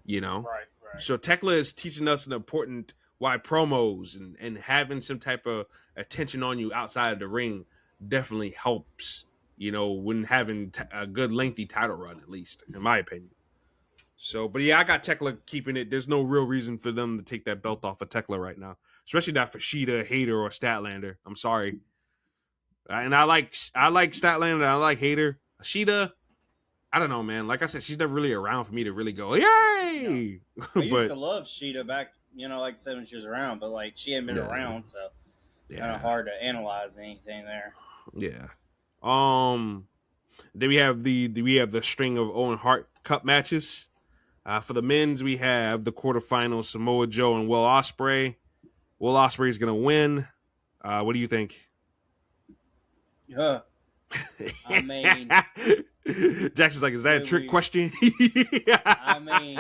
You know? Right. So Tekla is teaching us an important why promos and having some type of attention on you outside of the ring definitely helps, you know, when having a good lengthy title run, at least, in my opinion. So, but yeah, I got Tekla keeping it. There's no real reason for them to take that belt off of Tekla right now, especially not for Sheeta, Hater, or Statlander. I'm sorry. And I like Statlander. I like Hater. Sheeta, I don't know, man. Like I said, she's never really around for me to really go, yay! No. I used to love Sheeta back, like 7 years around, but like she hadn't been around, so kind of hard to analyze anything there. Yeah. Then we have the string of Owen Hart Cup matches. For the men's, we have the quarterfinals: Samoa Joe and Will Ospreay. Will Ospreay is gonna win. What do you think? Yeah. I mean, Jackson's like, is that a trick question? I mean,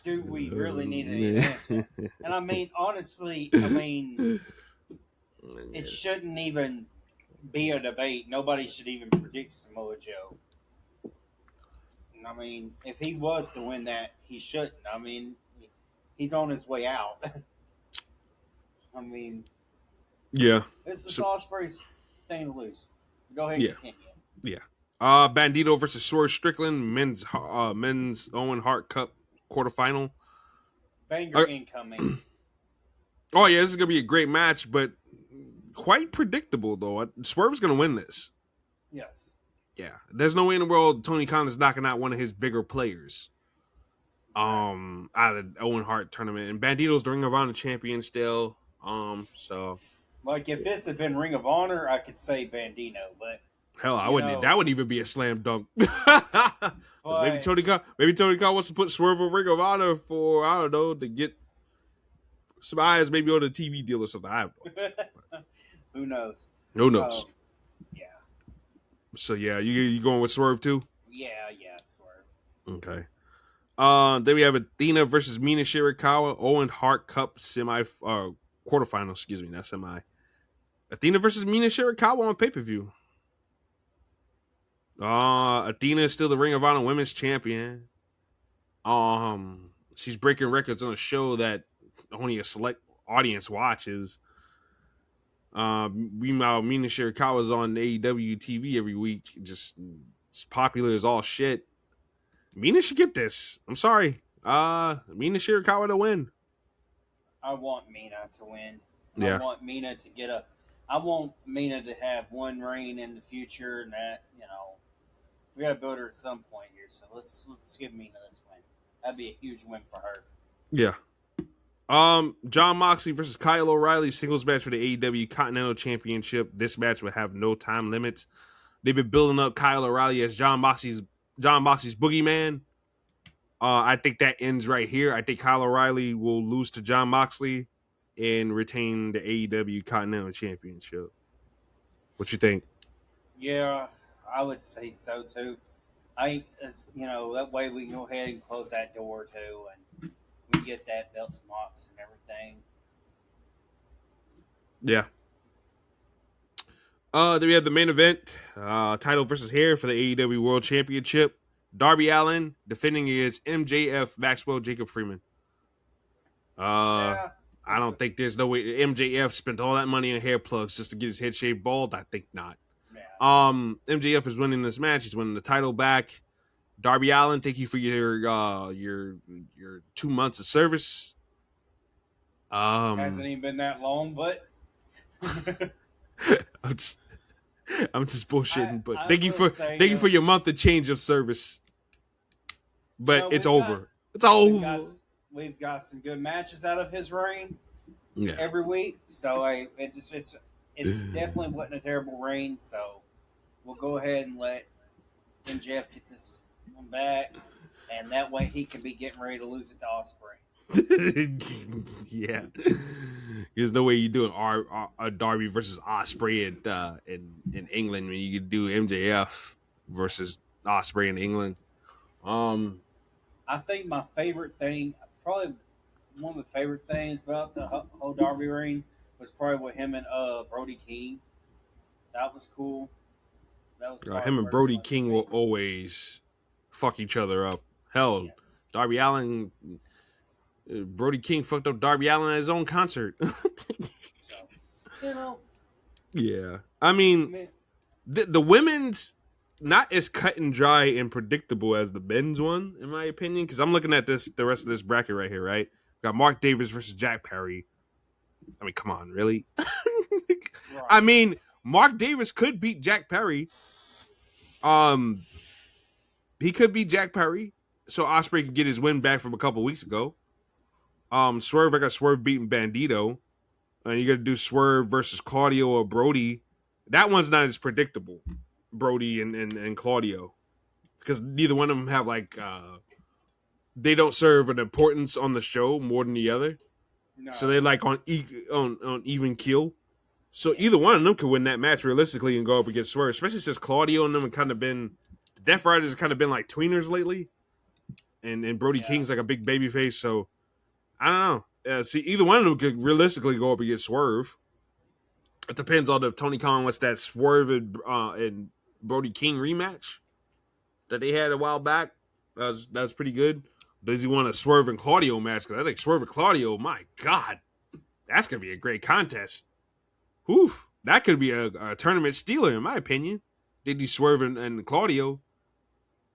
do we really need an answer? And I mean, honestly, it shouldn't even be a debate. Nobody should even predict Samoa Joe. I mean, if he was to win that, he shouldn't. I mean, he's on his way out. I mean, yeah, this is Ospreay's thing to lose. Go ahead and continue. Yeah. Bandito versus Swerve Strickland, men's Owen Hart Cup quarterfinal. Banger incoming. Oh yeah, this is gonna be a great match, but quite predictable though. Swerve's gonna win this. Yes. Yeah, there's no way in the world Tony Khan is knocking out one of his bigger players. Out of the Owen Hart tournament, and Bandito's the Ring of Honor champion still. So like if this had been Ring of Honor, I could say Bandito, but hell, I wouldn't. That wouldn't even be a slam dunk. But, maybe Tony Khan wants to put Swerve on Ring of Honor for, I don't know, to get some eyes maybe on a TV deal or something. I have no idea. Who knows? Who knows? Yeah. So yeah, you going with Swerve too? Yeah, Swerve. Okay. Then we have Athena versus Mina Shirakawa, Owen Hart Cup quarterfinal. Excuse me, not semi. Athena versus Mina Shirakawa on pay-per-view. Athena is still the Ring of Honor Women's Champion. She's breaking records on a show that only a select audience watches. Meanwhile, Mina Shirakawa's on AEW TV every week. Just as popular as all shit. Mina should get this. I'm sorry. Mina Shirakawa to win. I want Mina to win. Yeah. I want Mina to I want Mina to have one reign in the future, and that we got to build her at some point here. So let's give Mina this win. That'd be a huge win for her. Yeah. John Moxley versus Kyle O'Reilly singles match for the AEW Continental Championship. This match will have no time limits. They've been building up Kyle O'Reilly as John Moxley's boogeyman. I think that ends right here. I think Kyle O'Reilly will lose to John Moxley and retain the AEW Continental Championship. What you think? Yeah, I would say so too. That way we can go ahead and close that door too, and we get that belt to Mox and everything. Yeah. Then we have the main event, title versus hair for the AEW World Championship. Darby Allin defending against MJF, Maxwell Jacob Freeman. Yeah. I don't think there's no way MJF spent all that money on hair plugs just to get his head shaved bald. I think not. Yeah. MJF is winning this match. He's winning the title back. Darby Allin, thank you for your 2 months of service. Hasn't even been that long, but I'm just bullshitting. But thank you for your month of change of service. But it's over. It's over. We've got some good matches out of his reign Yeah. every week. So it's definitely wasn't a terrible reign. So we'll go ahead and let MJF get this one back, and that way he can be getting ready to lose it to Osprey. Yeah, there's no way you do a Darby versus Osprey in England when you could do MJF versus Osprey in England. I think my favorite thing, probably one of the favorite things about the whole Darby ring was probably with him and Brody King. That was cool. That was probably Him and Brody personally King my will favorite. always fuck each other up. Hell, Yes. Darby Allin, Brody King fucked up Darby Allin at his own concert. So, you know, Yeah, I mean, man, the women's not as cut and dry and predictable as the men's one, in my opinion. Because I'm looking at the rest of this bracket right here. Right, got Mark Davis versus Jack Perry. I mean, come on, really? I right. mean, Mark Davis could beat Jack Perry. Um, he could beat Jack Perry, so Osprey can get his win back from a couple weeks ago. Swerve, I got Swerve beating Bandito, and you got to do Swerve versus Claudio or Brody. That one's not as predictable, Brody and Claudio, because neither one of them have they don't serve an importance on the show more than the other, so No. they're like on even keel. So either Yes. one of them could win that match realistically and go up against Swerve, especially since Claudio and them have kind of been the Death Riders have kind of been like tweeners lately, and Brody Yeah. King's like a big baby face. So I don't know. See, either one of them could realistically go up against Swerve. It depends on if Tony Khan wants that Swerve and Brody King rematch that they had a while back. That was pretty good. Does he want a Swerve and Claudio match? Because I think Swerve and Claudio, my God, that's gonna be a great contest. Whew, that could be a tournament stealer in my opinion. They do Swerve and Claudio.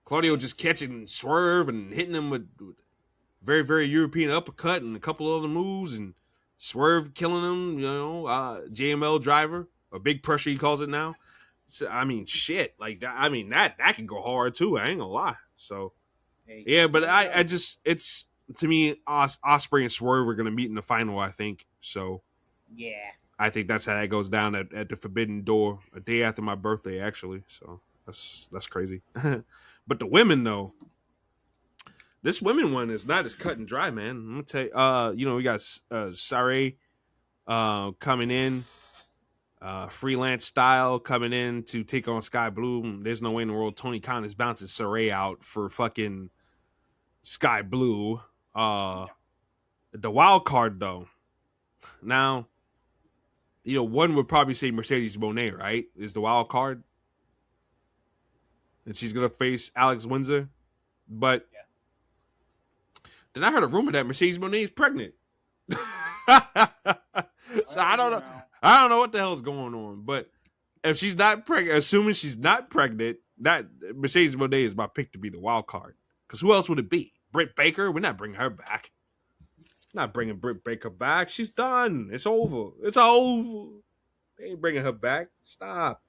Claudio just Yes. catching Swerve and hitting him with very, very European uppercut and a couple other moves, and Swerve killing him, JML driver, or big pressure he calls it now. So, I mean, shit. Like, I mean, that can go hard too. I ain't gonna lie. So, yeah, but You I know. just, it's, to me, Osprey and Swerve are gonna meet in the final, I think. So, Yeah. I think that's how that goes down at the Forbidden Door a day after my birthday, actually. So, that's crazy. But the women, though, this women one is not as cut and dry, man. I'm gonna tell you. We got Sare coming in, freelance style coming in to take on Sky Blue. There's no way in the world Tony Khan is bouncing Sare out for fucking Sky Blue. The wild card though. Now, one would probably say Mercedes Moné, right? Is the wild card, and she's gonna face Alex Windsor, but. Yeah. Then I heard a rumor that Mercedes Moné is pregnant. So Well, I don't know. I don't know what the hell's going on. But if she's not pregnant, assuming she's not pregnant, that Mercedes Moné is my pick to be the wild card. Because who else would it be? Britt Baker? We're not bringing her back. Not bringing Britt Baker back. She's done. It's over. It's over. They ain't bringing her back. Stop,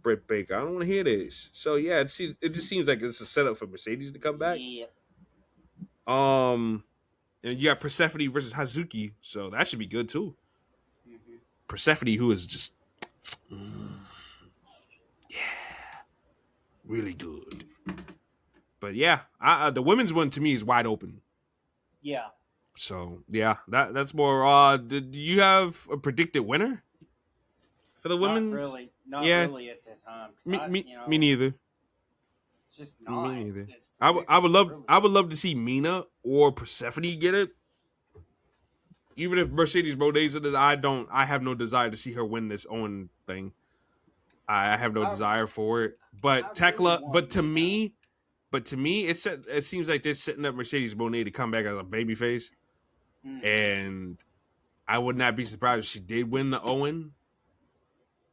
Britt Baker. I don't want to hear this. So yeah, it just seems like it's a setup for Mercedes to come back. Yeah. And you got Persephone versus Hazuki, so that should be good too. Mm-hmm. Persephone, who is just, really good. But yeah, the women's one to me is wide open. Yeah. So yeah, that's more. Do you have a predicted winner for the Not women's? really. Not Yeah, really at the time. 'Cause me neither. It's just not. Me neither. It's I would love really. I would love to see Mina or Persephone get it. Even if Mercedes Moné's in it, I have no desire to see her win this Owen thing. I have no desire for it. But I really Tekla, want but to Mina. me, it seems like they're setting up Mercedes Moné to come back as a babyface, Mm. and I would not be surprised if she did win the Owen.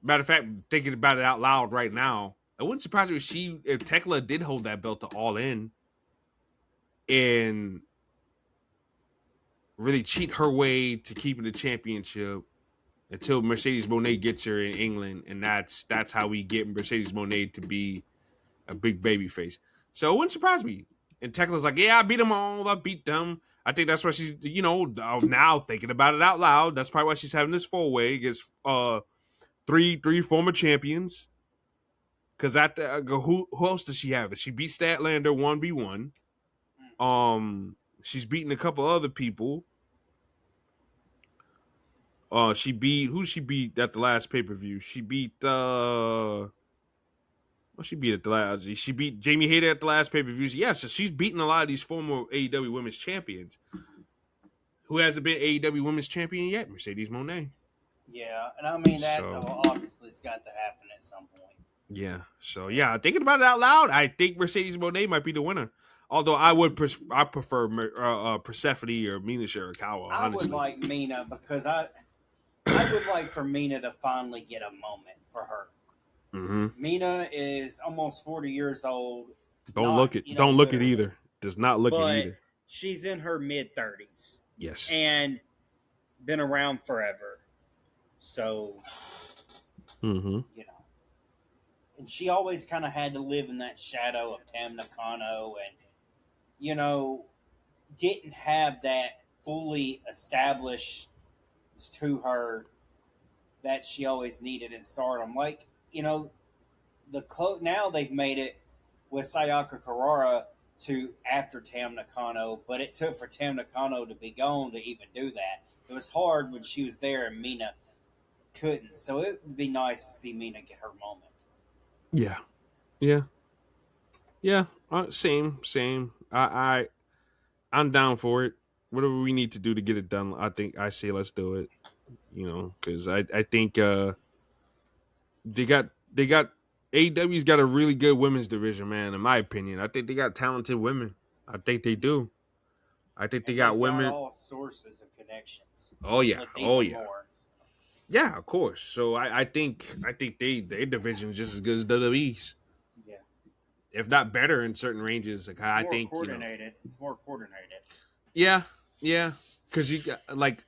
Matter of fact, thinking about it out loud right now, it wouldn't surprise me if Tekla did hold that belt to All In, and really cheat her way to keeping the championship until Mercedes Moné gets her in England, and that's how we get Mercedes Moné to be a big baby face. So it wouldn't surprise me. And Tekla's like, yeah, I beat them all. I beat them. I think that's why she's, now thinking about it out loud. That's probably why she's having this 4-way against three former champions. Because who else does she have? She beat Statlander 1v1. She's beaten a couple other people. She beat at the last pay-per-view? She beat she beat at the last. She beat Jamie Hayter at the last pay-per-view. Yeah, so she's beaten a lot of these former AEW Women's Champions. Who hasn't been AEW Women's Champion yet? Mercedes Moné. Yeah, and I mean that obviously it's got to happen at some point. Yeah. So yeah, thinking about it out loud, I think Mercedes Moné might be the winner. Although I prefer Persephone or Mina Shirakawa. Honestly. I would like Mina because I would like for Mina to finally get a moment for her. Mm-hmm. Mina is almost 40 years old. Don't look it either. Does not look it either. She's in her mid-30s. Yes. And been around forever. So, mm-hmm. You know. And she always kind of had to live in that shadow of Tam Nakano and, you know, didn't have that fully established to her that she always needed in Stardom. Like, you know, now they've made it with Sayaka Kurara to after Tam Nakano, but it took for Tam Nakano to be gone to even do that. It was hard when she was there and Mina couldn't. So it would be nice to see Mina get her moment. Yeah. Same. I'm down for it. Whatever we need to do to get it done, I say let's do it. You know, because I think they got AEW's got a really good women's division, man. In my opinion, I think they got talented women. I think they do. I think they got women. All sources of connections. Oh yeah. More. Yeah, of course. So I think their division is just as good as WWE's. Yeah. If not better in certain ranges. Like, I think coordinated. It's more coordinated. Yeah. Because you got like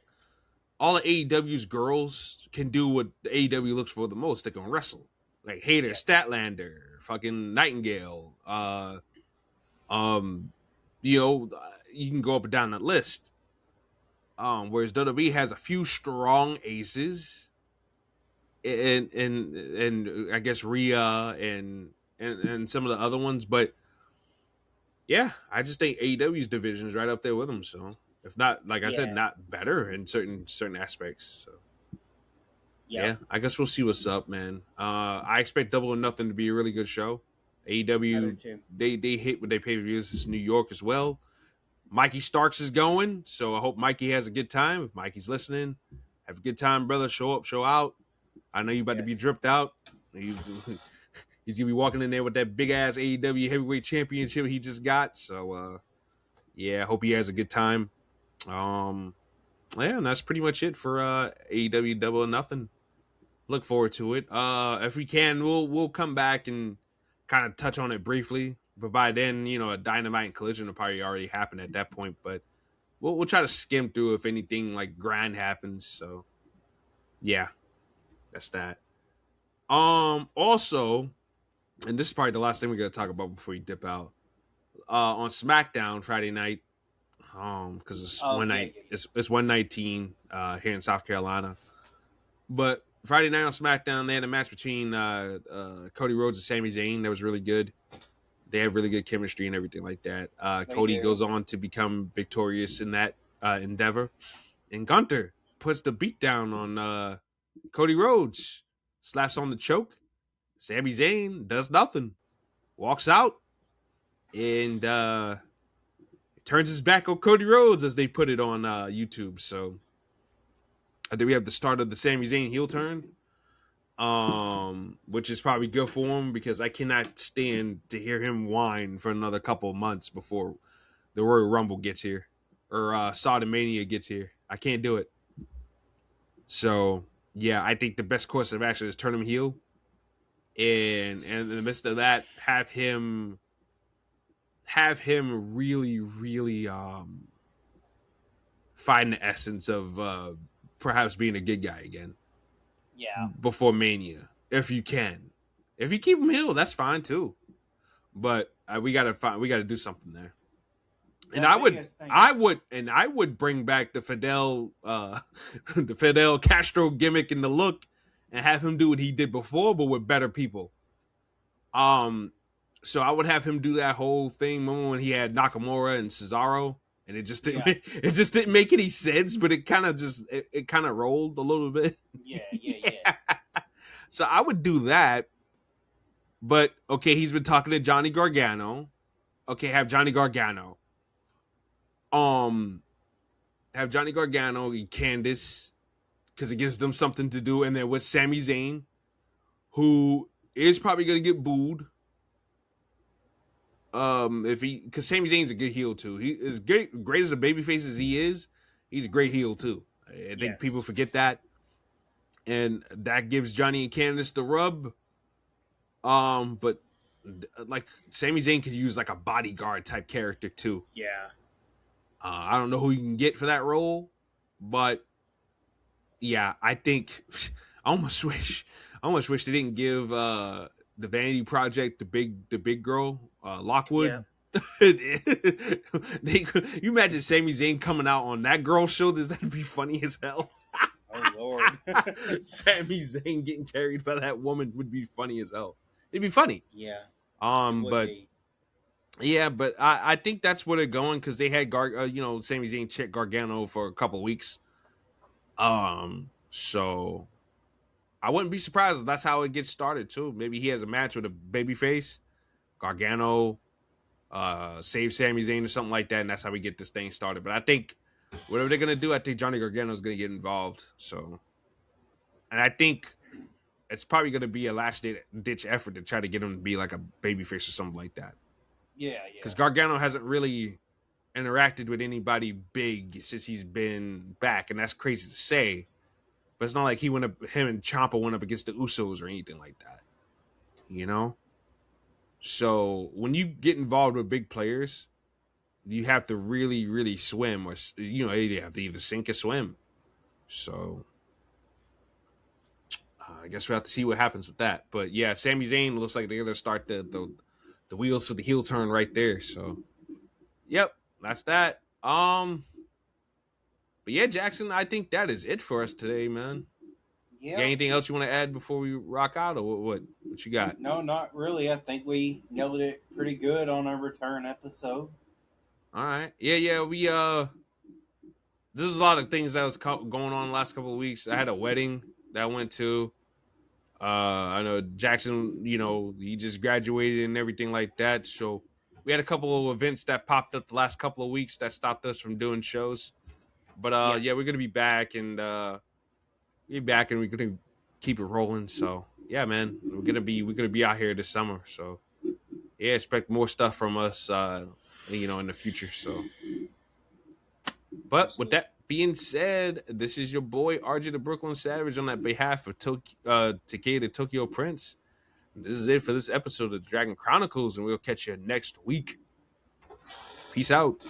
all of AEW's girls can do what the AEW looks for the most. They can wrestle. Like Hayter, Statlander, fucking Nightingale. You know, you can go up and down that list. Whereas WWE has a few strong aces, and I guess Rhea and some of the other ones, but yeah, I just think AEW's division is right up there with them. So if not, like I said, not better in certain aspects. So yeah, I guess we'll see what's up, man. I expect Double or Nothing to be a really good show. AEW, they hit with their pay-per-views. It's New York as well. Mikey Starks is going, so I hope Mikey has a good time. If Mikey's listening, have a good time, brother. Show up, show out. I know you're about to be dripped out. He's going to be walking in there with that big-ass AEW Heavyweight Championship he just got. So, yeah, I hope he has a good time. Yeah, and that's pretty much it for AEW Double or Nothing. Look forward to it. If we can, we'll come back and kind of touch on it briefly. But by then, you know, a Dynamite and Collision will probably already happen at that point. But we'll try to skim through if anything like grind happens. So yeah, that's that. Also, and this is probably the last thing we're gonna talk about before we dip out. On SmackDown Friday night, because it's it's 119 here in South Carolina. But Friday night on SmackDown, they had a match between Cody Rhodes and Sami Zayn that was really good. They have really good chemistry and everything like that. Cody goes on to become victorious in that endeavor. And Gunther puts the beat down on Cody Rhodes. Slaps on the choke. Sami Zayn does nothing. Walks out. And turns his back on Cody Rhodes, as they put it on YouTube. So I think we have the start of the Sami Zayn heel turn. Which is probably good for him because I cannot stand to hear him whine for another couple of months before the Royal Rumble gets here or Saudomania gets here. I can't do it. So yeah, I think the best course of action is turn him heel, and in the midst of that, have him really find the essence of perhaps being a good guy again. Yeah. Before Mania, if you can. If you keep him heel, that's fine too. But we gotta do something there. And I would bring back the Fidel Castro gimmick and the look, and have him do what he did before, but with better people. So I would have him do that whole thing. Remember when he had Nakamura and Cesaro, and it just didn't it just didn't make any sense, but it kind of just it kind of rolled a little bit. Yeah. So I would do that. But okay, he's been talking to Johnny Gargano. Okay, have Johnny Gargano. Um, have Johnny Gargano and Candice because it gives them something to do, and then with Sami Zayn, who is probably gonna get booed. If he, because Sami Zayn's a good heel too. He is great as a babyface as he is. He's a great heel too. I think people forget that, and that gives Johnny and Candice the rub. But like Sami Zayn could use like a bodyguard type character too. Yeah. I don't know who you can get for that role, but yeah, I think I almost wish they didn't give the Vanity Project the big girl Lockwood. Yeah. You imagine Sami Zayn coming out on that girl's shoulders? That'd be funny as hell. Oh Lord. Sami Zayn getting carried by that woman would be funny as hell. It'd be funny. Yeah. But yeah, but I think that's where they're going because they had Sami Zayn check Gargano for a couple of weeks. So I wouldn't be surprised if that's how it gets started too. Maybe he has a match with a babyface, Gargano, save Sami Zayn or something like that, and that's how we get this thing started. But I think whatever they're gonna do, I think Johnny Gargano is gonna get involved. So, and I think it's probably gonna be a last ditch effort to try to get him to be like a babyface or something like that. Yeah. Because Gargano hasn't really interacted with anybody big since he's been back, and that's crazy to say. But it's not like him and Ciampa went up against the Usos or anything like that, you know. So when you get involved with big players, you have to really, really swim, or you have to either sink or swim. So I guess we have to see what happens with that. But yeah, Sami Zayn looks like they're gonna start the wheels for the heel turn right there. So, yep, that's that. But yeah, Jackson, I think that is it for us today, man. Yeah. Got anything else you want to add before we rock out, or what you got? No, not really. I think we nailed it pretty good on our return episode. All right. Yeah. We there's a lot of things that was going on the last couple of weeks. I had a wedding that I went to. I know Jackson, he just graduated and everything like that. So we had a couple of events that popped up the last couple of weeks that stopped us from doing shows. But yeah, we're gonna be back and we're gonna keep it rolling. So yeah, man, we're gonna be out here this summer. So yeah, expect more stuff from us, in the future. So, but with that being said, this is your boy RJ the Brooklyn Savage on that behalf of Takeda Tokyo Prince. This is it for this episode of DRGN Chronicles, and we'll catch you next week. Peace out.